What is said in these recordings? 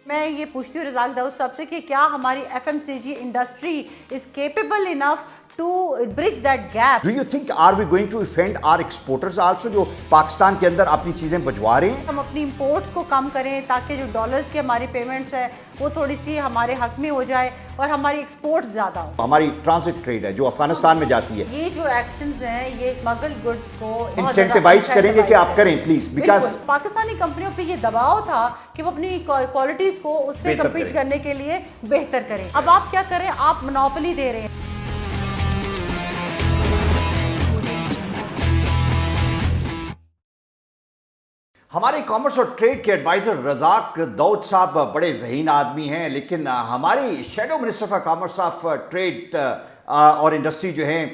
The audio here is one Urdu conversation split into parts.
میں یہ پوچھتی ہوں رزاق داؤد صاحب سے کہ کیا ہماری F M C G industry is capable enough to bridge that gap. Do you think are we going to offend our exporters also جو پاکستان کے اندر اپنی چیزیں بھجوا رہے ہیں؟ ہم اپنی امپورٹس کو کم کریں تاکہ جو ڈالرز کی ہماری پیمنٹس ہے وہ تھوڑی سی ہمارے حق میں ہو جائے اور ہماری ایکسپورٹس زیادہ ہو. ہماری ٹرانزٹ ٹریڈ ہے جو افغانستان میں جاتی ہے. یہ جو ایکشنز ہیں یہ اسمگل گڈس کو انسینٹیوائز کریں گے کہ آپ کریں پلیز بیکاز پاکستانی کمپنیوں پہ یہ دباؤ تھا کہ وہ اپنی کوالٹیز کو اس سے کمپیٹ کرنے کے لیے بہتر کریں. اب آپ کیا کریں, آپ منوپلی دے رہے ہیں. ہمارے کامرس اور ٹریڈ کے ایڈوائزر رزاق داؤد صاحب بڑے ذہین آدمی ہیں, لیکن ہماری shadow minister of commerce of trade اور انڈسٹری جو ہیں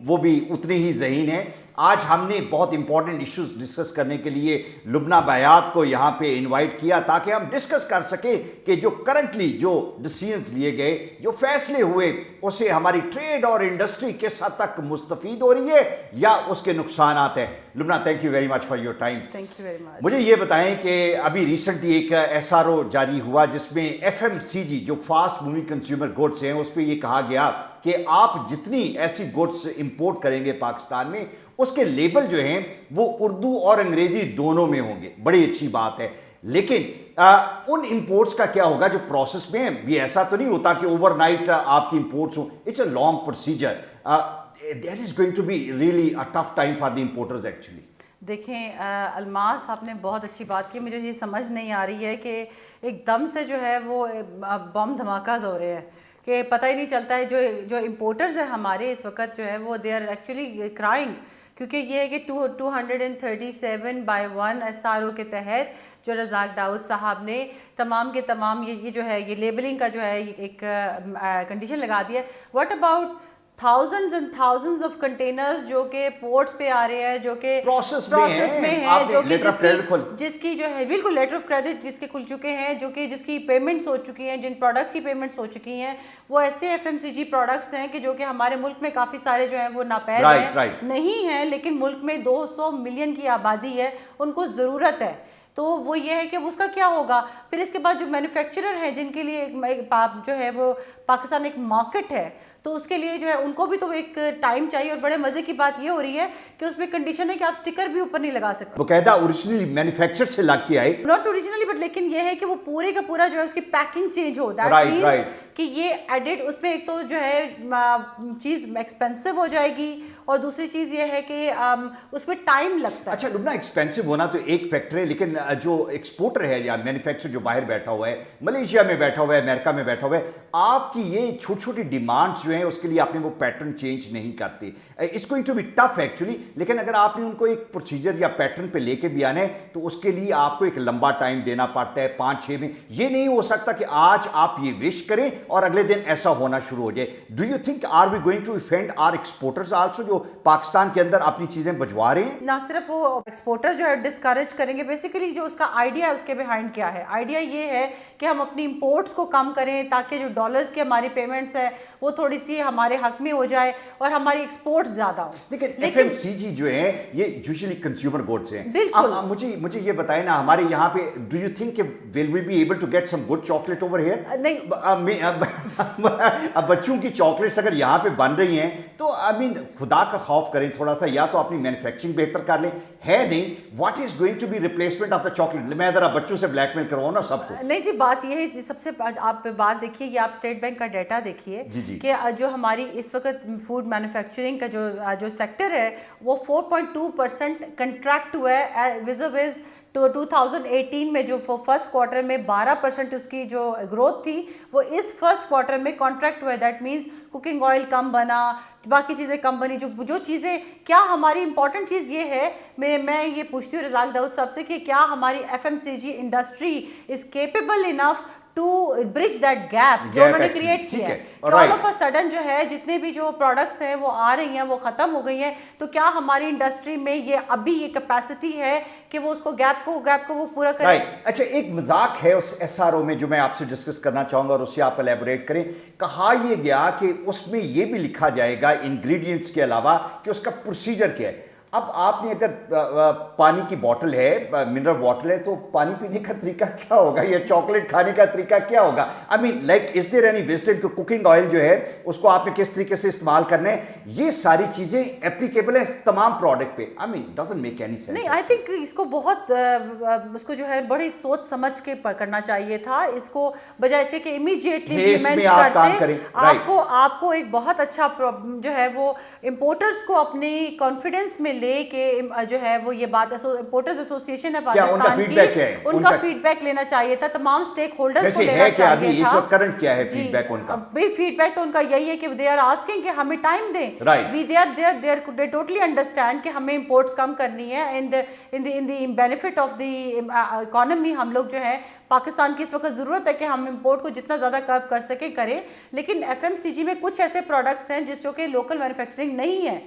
وہ بھی اتنی ہی ذہین ہیں. آج ہم نے بہت امپورٹنٹ ایشوز ڈسکس کرنے کے لیے لبنہ بیات کو یہاں پہ انوائٹ کیا تاکہ ہم ڈسکس کر سکیں کہ جو کرنٹلی جو ڈیسیژنز لیے گئے, جو فیصلے ہوئے, اسے ہماری ٹریڈ اور انڈسٹری کس حد تک مستفید ہو رہی ہے یا اس کے نقصانات ہیں. Lubna, thank you very much for your time. Thank you very much. مجھے یہ بتائیں کہ ابھی ریسنٹلی ایک ایس آر او جاری ہوا جس میں ایف ایم سی جی جو فاسٹ موونگ کنزیومر گڈس ہیں اس پہ یہ کہا گیا کہ آپ جتنی ایسی گڈس امپورٹ کریں گے پاکستان میں اس کے لیبل جو ہیں وہ اردو اور انگریزی دونوں میں ہوں گے. بڑی اچھی بات ہے, لیکن ان امپورٹس کا کیا ہوگا جو پروسیس میں ہیں؟ یہ ایسا تو نہیں ہوتا کہ اوور نائٹ آپ کی امپورٹس ہوں. It's a long procedure. That is going to be really a tough time for the importers actually. دیکھیں الماس, آپ نے بہت اچھی بات کی. مجھے یہ سمجھ نہیں آ رہی ہے کہ ایک دم سے جو ہے وہ بم دھماکہ ہو رہے ہیں کہ پتہ ہی نہیں چلتا ہے. جو امپورٹرز ہیں ہمارے اس وقت جو ہے وہ دے آر ایکچولی کرائنگ, کیونکہ یہ ہے کہ 237/1 ایس آر او کے تحت جو رزاق داؤد صاحب نے تمام کے تمام یہ جو ہے یہ لیبلنگ کا جو ہے ایک کنڈیشن لگا دیا ہے. What about thousands and thousands of containers جو کہ پورٹس پہ آ رہے ہیں, جو کہ پروسیس میں ہیں, جو کہ جس کی جو ہے بالکل لیٹر آف کریڈٹ جس کے کھل چکے ہیں, جو کہ جس کی پیمنٹس ہو چکی ہیں, جن پروڈکٹس کی پیمنٹس ہو چکی ہیں, وہ ایسے ایف ایم سی جی پروڈکٹس ہیں کہ جو کہ ہمارے ملک میں کافی سارے جو ہیں وہ ناپید ہیں, نہیں ہیں, لیکن ملک میں 200 ملین کی آبادی ہے, ان کو ضرورت ہے. تو وہ یہ ہے کہ اس کا کیا ہوگا. پھر اس کے بعد جو مینوفیکچرر ہیں جن کے لیے جو ہے وہ پاکستان ایک مارکیٹ ہے, تو اس کے لیے جو ہے ان کو بھی تو ایک ٹائم چاہیے. اور بڑے مزے کی بات یہ ہو رہی ہے کہ اس میں کنڈیشن ہے کہ آپ سٹیکر بھی اوپر نہیں لگا سکتے. باقاعدہ اوریجنلی مینوفیکچر سے لگ کے آئے, ناٹ اوریجنلی بٹ لیکن یہ ہے کہ وہ پورے کا پورا جو ہے اس کی packing change who. That means کہ یہ ایڈٹ اس میں ایک تو جو ہے چیز ایکسپینسو ہو جائے گی, اور دوسری چیز یہ ہے کہ اس میں ٹائم لگتا ہے. اچھا لبنہ, ایکسپینسو ہونا تو ایک فیکٹر ہے, لیکن جو ایکسپورٹر ہے یا مینوفیکچر جو باہر بیٹھا ہوا ہے, ملیشیا میں بیٹھا ہوا ہے, امریکہ میں بیٹھا ہوا ہے, آپ کی یہ چھوٹی چھوٹی ڈیمانڈس جو ہیں اس کے لیے آپ نے وہ پیٹرن چینج نہیں کرتے. It's going to be tough actually, لیکن اگر آپ نے ان کو ایک پروسیجر یا پیٹرن پہ لے کے بھی آنا ہے تو اس کے لیے آپ کو ایک لمبا ٹائم دینا پڑتا ہے, 5-6 میں. یہ نہیں ہو سکتا کہ آج آپ یہ وش کریں اور اگلے دن ایسا ہونا شروع ہو جائے. Do you think are we going to offend our exporters also جو پاکستان کے اندر اپنی چیزیں بھجوا رہے ہیں؟ نہ صرف وہ ایکسپورٹر جو ہے ڈسکریج کریں گے, بیسیکلی جو اس کا آئیڈیا ہے اس کے بیہائنڈ کیا ہے. آئیڈیا یہ ہے کہ ہم اپنی امپورٹس کو کم کریں تاکہ جو ڈالرز کی ہماری پیمنٹس ہے وہ تھوڑی سی ہمارے حق میں ہو جائے اور ہماری ایکسپورٹس زیادہ ہوں. لیکن ایف ایم سی جی جو ہیں یہ یوزلی کنزیومر گڈس ہیں. مجھے یہ بتائیں نا, ہمارے یہاں پہ do you think will we be able to get some good chocolate over here? نہیں, اب بچوں کی چاکلیٹس اگر یہاں پہ بن رہی ہیں تو آئی مین خدا کا خوف کریں تھوڑا سا, یا تو اپنی مینوفیکچرنگ بہتر کر لیں. ہے نہیں, what is going to be replacement of the chocolate? میں ذرا بچوں سے بلیک میل کرواؤں نا سب کو. نہیں جی, بات یہ ہے سب سے آپ بات دیکھیے, یہ آپ اسٹیٹ بینک کا ڈیٹا دیکھیے کہ جو ہماری اس وقت فوڈ مینوفیکچرنگ کا جو سیکٹر ہے وہ 4.2% کنٹریکٹ ہوا ہے وزز 2018 میں. جو فرسٹ کوارٹر میں 12% اس کی جو گروتھ تھی وہ اس فرسٹ کوارٹر میں کانٹریکٹ ہوا ہے. دیٹ مینس کوکنگ آئل کم بنا, باقی چیزیں کم بنی. جو چیزیں کیا ہماری امپورٹنٹ چیز یہ ہے, میں یہ پوچھتی ہوں رزاق داؤد صاحب سے کہ کیا ہماری F M C G industry is capable enough to bridge that gap جو انہوں نے کریٹ کیا ہے. آل آف اے سڈن جو ہے جتنے بھی جو پروڈکٹس ہیں وہ آ رہی ہیں وہ ختم ہو گئی ہیں, تو کیا ہماری انڈسٹری میں یہ ابھی یہ کیپیسٹی ہے کہ وہ اس کو گیپ کو وہ پورا کرے؟ اچھا, ایک مذاق ہے اس ایس آر او میں جو میں آپ سے ڈسکس کرنا چاہوں گا اور اس سے آپ الیبوریٹ کریں. کہا یہ گیا کہ اس میں یہ بھی لکھا جائے گا انگریڈینٹس کے علاوہ کہ اس کا پروسیجر کیا ہے. اب آپ نے اگر پانی کی بوٹل ہے، منرل واٹر ہے، تو پانی پینے کا طریقہ کیا ہوگا یا چاکلیٹ کھانے کا طریقہ کیا ہوگا؟ I mean like is there any wisdom کہ کوکنگ آئل جو ہے اس کو آپ نے کس طریقے سے استعمال کرنا ہے؟ یہ ساری چیزیں اپلیکیبل ہیں تمام پروڈکٹ پہ. آئی مین ڈزنٹ میک اینی سینس. نہیں، آئی تھنک اس کو بہت اس کو جو ہے بڑی سوچ سمجھ کے کرنا چاہیے تھا. اس کو بجائے اس کہ امیڈیٹلی امپلیمنٹ کرتے آپ کو ایک بہت اچھا جو ہے وہ امپورٹرز کو اپنی کانفیڈنس میں لے کے جو ہے وہ یہ بات امپورٹرز ایسوسیشن ہے پاکستان کی، ان کا فیڈ بیک لینا چاہیے تھا، تمام اسٹیک ہولڈرز کو لینا چاہیے تھا. کرنٹ کیا ہے فیڈ بیک ان کا؟ فیڈ بیک تو ان کا یہی ہے کہ دے آر آسکنگ کہ ہمیں ٹائم دیں. دے ٹوٹلی انڈرسٹینڈ کہ ہمیں امپورٹس کم کرنی ہے. In the benefit of the economy ہم لوگ جو ہے پاکستان کی اس وقت ضرورت ہے کہ ہم امپورٹ کو جتنا زیادہ کرب کر سکیں کریں، لیکن ایف ایم سی جی میں کچھ ایسے پروڈکٹس ہیں جس جو کہ لوکل مینوفیکچرنگ نہیں ہے.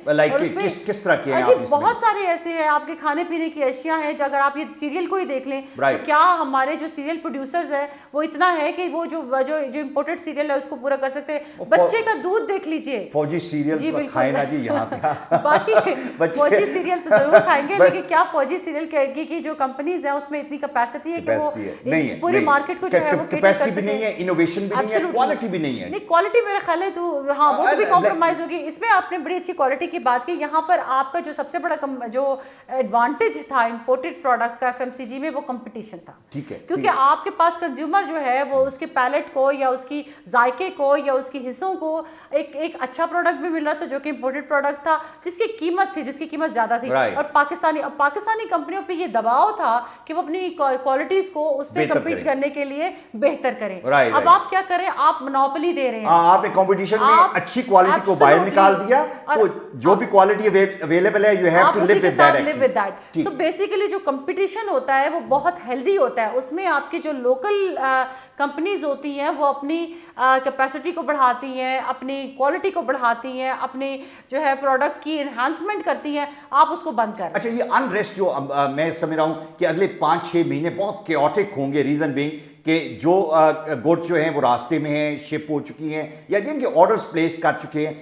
کس طرح کے جی بہت سارے ایسے ہیں آپ کے کھانے پینے کی اشیاء ہیں. اگر آپ یہ سیریل کو ہی دیکھ لیں تو کیا ہمارے جو سیریل پروڈیوسرز ہیں وہ اتنا ہے کہ وہ جو امپورٹڈ سیریل ہے اس کو پورا کر سکتے ہیں. بچے کا دودھ دیکھ لیجئے، فوجی سیریل کھائیں نا جی یہاں پہ. باقی فوجی سیریل تو ضرور کھائیں گے، لیکن کیا فوجی سیریل کی جو کمپنیز ہیں اس میں اتنی کیپیسٹی ہے کہ وہ پوری مارکیٹ کو جو ہے وہ کیپیسٹی بھی نہیں ہے، انوویشن بھی نہیں ہے، کوالٹی بھی نہیں ہے. نہیں کوالٹی میرا خیال ہے تو ہاں وہ تو بھی کمپرومائز ہوگی. اس میں آپ نے بڑی اچھی کوالٹی کی بات کی. یہاں پر آپ کا جو سب سے بڑا جو ایڈوانٹیج تھا امپورٹڈ پروڈکٹس کا ایف ایم سی جی میں وہ کمپٹیشن تھا. ٹھیک ہے، کیونکہ آپ کے پاس کنزیومر جو ہے وہ اس کے پیلٹ کو یا اس کی ذائقے کو یا اس کی حصوں کو ایک اچھا پروڈکٹ بھی مل رہا تھا جو کہ امپورٹڈ پروڈکٹ تھا جس کی قیمت زیادہ تھی. اور پاکستانی کمپنیوں پہ یہ دباؤ تھا کہ وہ اپنی کوالٹیز کو اس سے کمپیٹ کرنے کے لیے بہتر کریں. اب آپ کیا کریں، آپ منوپلی دے رہے ہیں. آپ نے کمپٹیشن میں اچھی کوالٹی کو باہر نکال دیا تو جو بھی کوالٹی اویلیبل ہے you have to live with that. So basically جو کمپٹیشن ہوتا ہے وہ بہت ہیلدی ہوتا ہے. اس میں آپ کی جو لوکل کمپنیز ہوتی ہیں وہ اپنی کیپیسٹی کو بڑھاتی ہیں، اپنی کوالٹی کو بڑھاتی ہیں، اپنی جو ہے پروڈکٹ کی انہانسمنٹ کرتی ہیں. آپ اس کو بند کر. اچھا یہ انریسٹ جو میں سمجھ رہا ہوں کہ اگلے 5-6 مہینے بہت کیوٹک ہوں گے، ریزن بینگ کہ جو گوڈس جو ہیں وہ راستے میں ہیں، شپ ہو چکی ہیں یا جن کے آرڈرز پلیس کر چکے ہیں.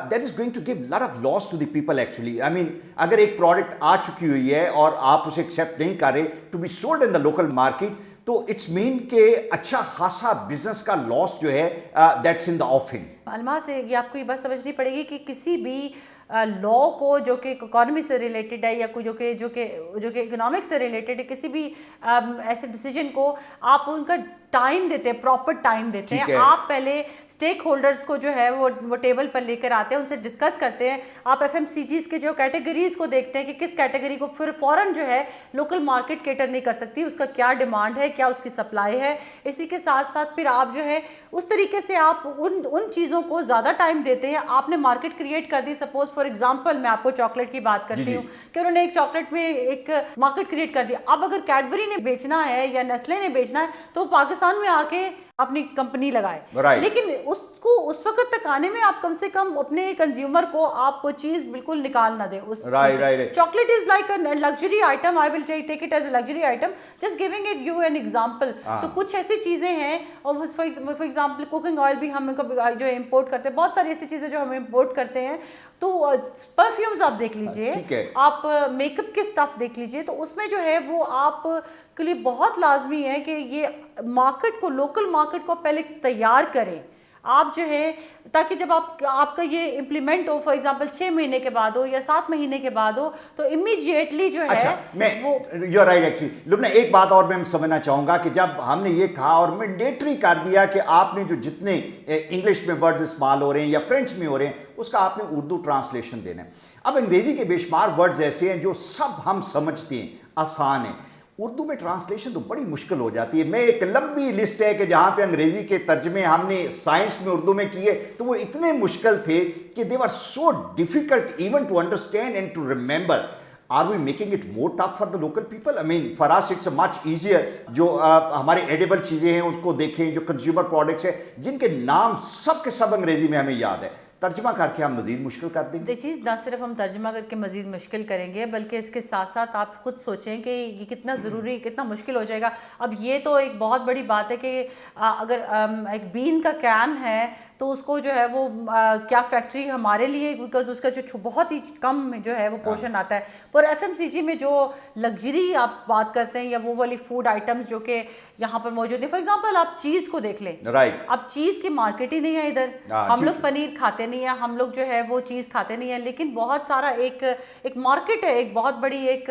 That is going to give lot of loss to the people actually. I mean اگر ایک پروڈکٹ آ چکی ہوئی ہے اور آپ اسے ایکسیپٹ نہیں کر رہے to be sold in the local market تو اٹس مین کہ اچھا خاصا بزنس کا لاس جو ہے دیٹس ان دا آفنگ. علما سے یہ آپ کو یہ بات سمجھنی پڑے گی کہ کسی بھی لا کو جو کہ اکانومی سے ریلیٹڈ ہے یا جو کہ اکنامک سے ریلیٹڈ ہے، کسی بھی ایسے ڈیسیجن کو آپ ان کا ٹائم دیتے ہیں، پراپر ٹائم دیتے ہیں. آپ پہلے اسٹیک ہولڈرز کو جو ہے وہ ٹیبل پر لے کر آتے ہیں، ان سے ڈسکس کرتے ہیں. آپ ایف ایم سی جیز کے جو کیٹیگریز کو دیکھتے ہیں کہ کس کیٹیگری کو پھر فوراً جو ہے لوکل مارکیٹ کیٹر نہیں کر سکتی، اس کا کیا ڈیمانڈ ہے، کیا اس کی سپلائی ہے. اسی کے ساتھ ساتھ پھر آپ جو ہے اس طریقے سے آپ ان چیزوں کو زیادہ ٹائم دیتے ہیں. آپ نے مارکیٹ کریٹ کر دی. سپوز فار ایگزامپل میں آپ کو چاکلیٹ کی بات کرتی ہوں کہ انہوں نے ایک چاکلیٹ میں ایک مارکیٹ کریٹ کر دیا. اب اگر کیڈبری نے بیچنا ہے یا نیسلے نے بیچنا ہے تو وہ پاکستان میں آ کے اپنی کمپنی لگائے. لیکن اس کو اس وقت تک آنے میں آپ کم سے کم اپنے کنزیومر کو آپ وہ چیز بالکل نکال نہ دیں. Chocolate is like a luxury item. I will take it as a luxury item, just giving it you an example. تو کچھ ایسی چیزیں ہیں, اور فار ایگزامپل کوکنگ آئل بھی ہم جو امپورٹ کرتے ہیں, بہت ساری ایسی چیزیں جو ہم امپورٹ کرتے ہیں. تو پرفیومز آپ دیکھ لیجئے, آپ میک اپ کے سٹف دیکھ لیجئے, تو اس میں جو ہے وہ آپ کے لیے بہت لازمی ہے کہ یہ مارکیٹ کو, لوکل مارکیٹ کو پہلے تیار کریں آپ جو ہے, تاکہ جب آپ کا یہ امپلیمنٹ ہو, فار ایگزامپل 6 مہینے کے بعد ہو یا 7 مہینے کے بعد ہو, تو امیڈیٹلی جو ہے وہ یو آر رائٹ. ایکچولی لبنہ ایک بات اور میں سمجھنا چاہوں گا کہ جب ہم نے یہ کہا اور مینڈیٹری کر دیا کہ آپ نے جو جتنے انگلش میں ورڈز استعمال ہو رہے ہیں یا فرینچ میں ہو رہے ہیں اس کا آپ نے اردو ٹرانسلیشن دینا ہے. اب انگریزی کے بے شمار ورڈز ایسے ہیں جو سب ہم سمجھتے ہیں, آسان ہیں, اردو میں ٹرانسلیشن تو بڑی مشکل ہو جاتی ہے. میں ایک لمبی لسٹ ہے کہ جہاں پہ انگریزی کے ترجمے ہم نے سائنس میں اردو میں کیے تو وہ اتنے مشکل تھے کہ they are so difficult even to understand and to remember. Are we making it more tough for the local people? I mean, for us it's much easier. جو ہمارے ایڈیبل چیزیں ہیں اس کو دیکھیں, جو کنزیومر پروڈکٹس ہیں جن کے نام سب کے سب انگریزی میں ہمیں یاد ہے, ترجمہ کر کے ہم مزید مشکل کر دیں گے. دیکھیے, نہ صرف ہم ترجمہ کر کے مزید مشکل کریں گے, بلکہ اس کے ساتھ ساتھ آپ خود سوچیں کہ یہ کتنا ضروری, کتنا مشکل ہو جائے گا. اب یہ تو ایک بہت بڑی بات ہے کہ اگر ایک بین کا کین ہے تو اس کو جو ہے وہ کیا فیکٹری ہمارے لیے, بیکاز اس کا جو بہت ہی کم جو ہے وہ پورشن آتا ہے, پر ایف ایم سی جی میں جو لگژری آپ بات کرتے ہیں یا وہ والی فوڈ آئٹمس جو کہ یہاں پر موجود ہیں, فار ایگزامپل آپ چیز کو دیکھ لیں, اب چیز کی مارکیٹ ہی نہیں ہے ادھر, ہم لوگ پنیر کھاتے نہیں ہیں, ہم لوگ جو ہے وہ چیز کھاتے نہیں ہیں, لیکن بہت سارا ایک مارکیٹ ہے, ایک بہت بڑی ایک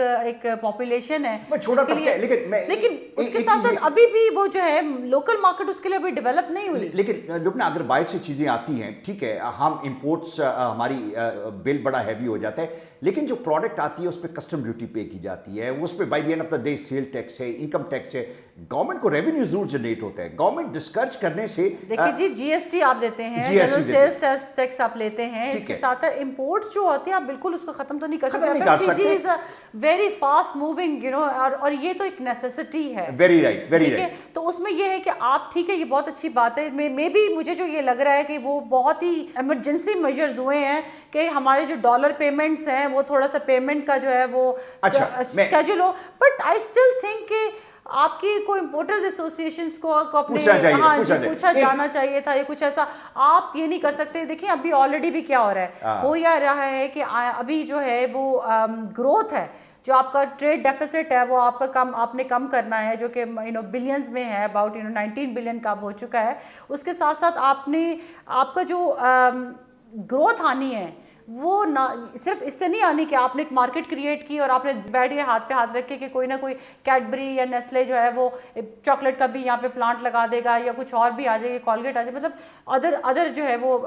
پاپولیشن ہے, لیکن اس کے ساتھ ساتھ ابھی بھی وہ جو ہے لوکل مارکیٹ اس کے لیے ابھی ڈیولپ نہیں ہوئی. لیکن لبنہ اگر باہر سے چیزیں آتی ہیں ٹھیک ہے, ہم امپورٹس ہماری بل بڑا ہیوی ہو جاتا ہے, لیکن جو پروڈکٹ آتی ہے اس پہ کسٹم ڈیوٹی پے کی جاتی ہے, اس پہ by the end of the day sale tax ہے, انکم ٹیکس ہے, گورنمنٹ کو ریونیو ضرور جنریٹ ہوتا ہے. گورنمنٹ ڈسکرچ کرنے سے دیکھیے جی جی ایس ٹی آپ دیتے ہیں, جنرل سیلز ٹیکس آپ لیتے ہیں, اس کے ساتھ امپورٹس جو ہوتے ہیں آپ بالکل اس کو ختم تو نہیں کر سکتے. F M C G is very fast moving اور یہ تو ایک نیسیسٹی ہے. Very right, very right. تو اس میں یہ ہے کہ آپ ٹھیک ہے, یہ بہت اچھی بات ہے, میں بھی مجھے جو یہ لگ رہا ہے کہ وہ بہت ہی ایمرجنسی میجرز ہوئے ہیں کہ ہمارے جو ڈالر پیمنٹس ہیں وہ تھوڑا سا پیمنٹ کا جو ہے وہ schedule who, but I still think کہ آپ کی کوئی امپورٹرز ایسوسیشنز کو اپنے پوچھا جانا چاہیے تھا, یہ کچھ ایسا آپ یہ نہیں کر سکتے. دیکھیں ابھی آلریڈی بھی کیا ہو رہا ہے, ہو یا رہا ہے کہ ابھی جو ہے وہ گروتھ ہے, جو آپ کا ٹریڈ ڈیفیسٹ ہے وہ آپ کا آپ نے کم کرنا ہے, جو کہ بلینز میں ہے, اباؤٹ 19 بلین کا ہو چکا ہے. اس کے ساتھ ساتھ آپ کا جو گروتھ آنی ہے وہ نہ صرف اس سے نہیں آنی کہ آپ نے ایک مارکیٹ کریٹ کی اور آپ نے بیٹھ کے ہاتھ پہ ہاتھ رکھے کہ کوئی نہ کوئی کیڈبری یا نیسلے جو ہے وہ چاکلیٹ کا بھی یہاں پہ پلانٹ لگا دے گا یا کچھ اور بھی آ جائے گا, کولگیٹ آ جائے, مطلب ادر جو ہے وہ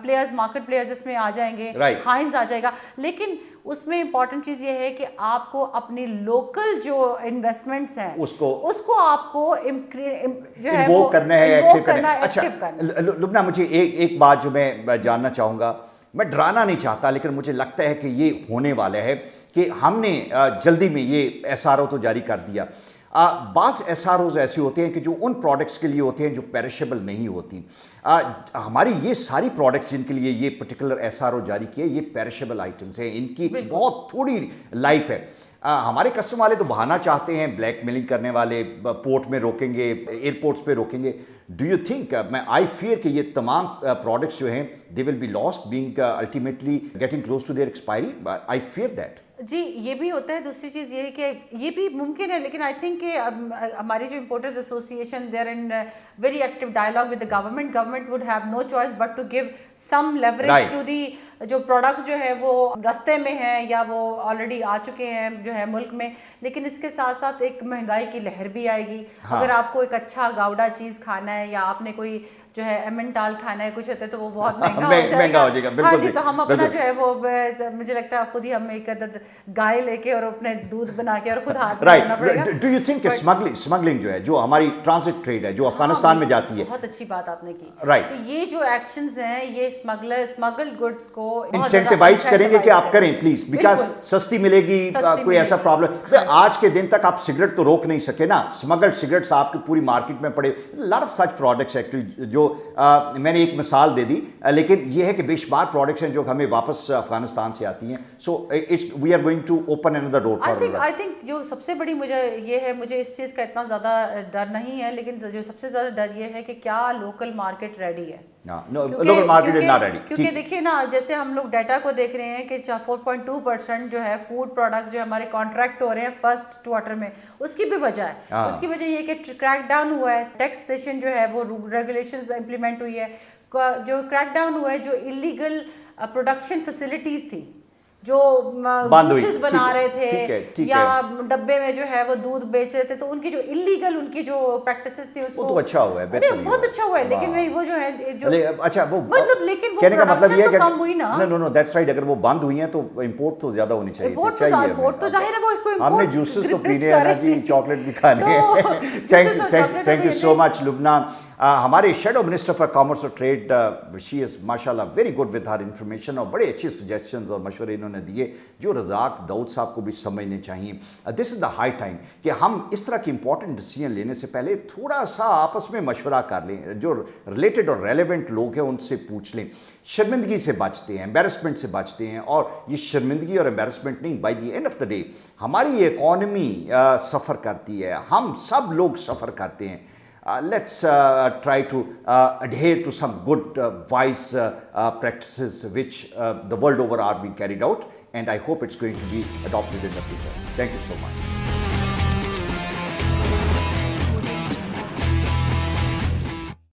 پلیئرز, مارکیٹ پلیئرز اس میں آ جائیں گے, ہائنز آ جائے گا. لیکن اس میں امپورٹنٹ چیز یہ ہے کہ آپ کو اپنی لوکل جو انویسٹمنٹس ہیں اس کو آپ کو جو ہے وہ کرنا ہے, ایکٹیو کرنا. لبنہ مجھے ایک بات جو میں جاننا چاہوں گا, میں ڈرانا نہیں چاہتا لیکن مجھے لگتا ہے کہ یہ ہونے والا ہے کہ ہم نے جلدی میں یہ ایس آر او تو جاری کر دیا. بعض ایس آر اوز ایسے ہوتے ہیں کہ جو ان پروڈکٹس کے لیے ہوتے ہیں جو پیرشیبل نہیں ہوتی. ہماری یہ ساری پروڈکٹس جن کے لیے یہ پرٹیکولر ایس آر او جاری کیے یہ پیرشیبل آئٹمس ہیں, ان کی بہت تھوڑی لائف ہے. ہمارے کسٹم والے تو بہانا چاہتے ہیں, بلیک میلنگ کرنے والے پورٹ میں روکیں گے, ایئرپورٹس پہ روکیں گے. ڈو یو تھنک, میں آئی فیئر کہ یہ تمام پروڈکٹس جو ہیں they will be lost being ultimately getting close to their expiry, I fear that. جی یہ بھی ہوتا ہے. دوسری چیز یہ ہے کہ یہ بھی ممکن ہے, لیکن آئی تھنک کہ ہماری جو importers association they are in very active dialogue with the government would have no choice but to give some leverage to the جو پروڈکٹس جو ہے وہ رستے میں ہیں یا وہ آلریڈی آ چکے ہیں جو ہے ملک میں. لیکن اس کے ساتھ ساتھ ایک مہنگائی کی لہر بھی آئے گی. اگر آپ کو ایک اچھا گاؤڈا چیز کھانا ہے یا آپ نے کوئی جو ہے ایمنٹال کھانا ہے کچھ ہوتا ہے تو وہ بہت مہنگا ہو جائے گا. ہاں جی, تو ہم اپنا جو ہے وہ مجھے لگتا ہے خود ہی ہم ایک عدد گائے لے کے اور اپنے دودھ بنا کے اور خود ہاتھ بنانا پڑے گا. ڈو یو تھنک کہ اسمگلنگ جو ہے, جو ہماری ٹرانزٹ ٹریڈ ہے جو افغانستان میں جاتی ہے, بہت اچھی بات آپ نے کی, رائٹ, یہ جو ایکشنز ہیں یہ اسمگلڈ گڈس کو انسینٹیوائز کریں گے کہ آپ کریں پلیز, بیکاز سستی ملے گی, کوئی ایسا پرابلم. آج کے دن تک آپ سگریٹ تو روک نہیں سکے نا, اسمگلڈ سگریٹس آپ کی پوری مارکیٹ میں پڑے. Lot of such products actually جو میں نے ایک مثال دے دی, لیکن یہ ہے کہ بے شمار پروڈکٹس ہیں جو ہمیں واپس افغانستان سے آتی ہیں. So we are going to open another door for. I think جو سب سے بڑی مجھے یہ ہے, مجھے اس چیز کا اتنا زیادہ ڈر نہیں ہے, لیکن جو سب سے زیادہ ڈر یہ ہے کہ کیا لوکل مارکیٹ ریڈی ہے. کیونکہ دیکھیے نا, جیسے ہم لوگ ڈیٹا کو دیکھ رہے ہیں کہ 4.2% جو ہے فوڈ پروڈکٹس جو ہمارے کانٹریکٹ ہو رہے ہیں فرسٹ کوارٹر میں, اس کی بھی وجہ ہے. اس کی وجہ یہ کہ کریک ڈاؤن ہوا ہے, ٹیکسیشن جو ہے وہ ریگولیشنز امپلیمنٹ ہوئی ہے, جو کریک ڈاؤن ہوا ہے, جو انلیگل پروڈکشن فیسلٹیز تھی جو جوسز بنا رہے تھے یا ڈبے میں جو ہے وہ دودھ بیچ رہے تھے, تو ان کی جو انلیگل ان کی جو پریکٹسز تھی اس کو تو اچھا ہوا ہے, بہت اچھا ہوا ہے. لیکن وہ جو ہے جو اچھا وہ مطلب لیکن وہ کہنے کا مطلب یہ ہے کہ کم ہوئی نا. نو دیٹس رائٹ, اگر وہ بند ہوئی ہیں تو امپورٹ تو زیادہ ہونی چاہیے. امپورٹ تو ظاہر ہے وہ کوئی ہم نے جوسز تو پینے ہیں نا جی, چاکلیٹ بھی کھانے ہیں. Thank you so much Lubna. ہمارے شیڈو منسٹر فار کامرس اور ٹریڈ, شی از ماشاء اللہ very good with her information, اور بڑے اچھے سجیشنز اور مشورے انہوں نے دیے جو رزاق داؤد صاحب کو بھی سمجھنے چاہیے. دس از دا ہائی ٹائم کہ ہم اس طرح کی امپورٹنٹ ڈیسیجن لینے سے پہلے تھوڑا سا آپس میں مشورہ کر لیں, جو ریلیٹڈ اور ریلیونٹ لوگ ہیں ان سے پوچھ لیں. شرمندگی سے بچتے ہیں, امبیرسمنٹ سے بچتے ہیں, اور یہ شرمندگی اور امبیرسمنٹ نہیں, by the end of the day ہماری اکانومی سفر کرتی ہے, ہم سب لوگ سفر کرتے ہیں. let's try to adhere to some good wise practices which the world over are being carried out, and I hope it's going to be adopted in the future. Thank you so much.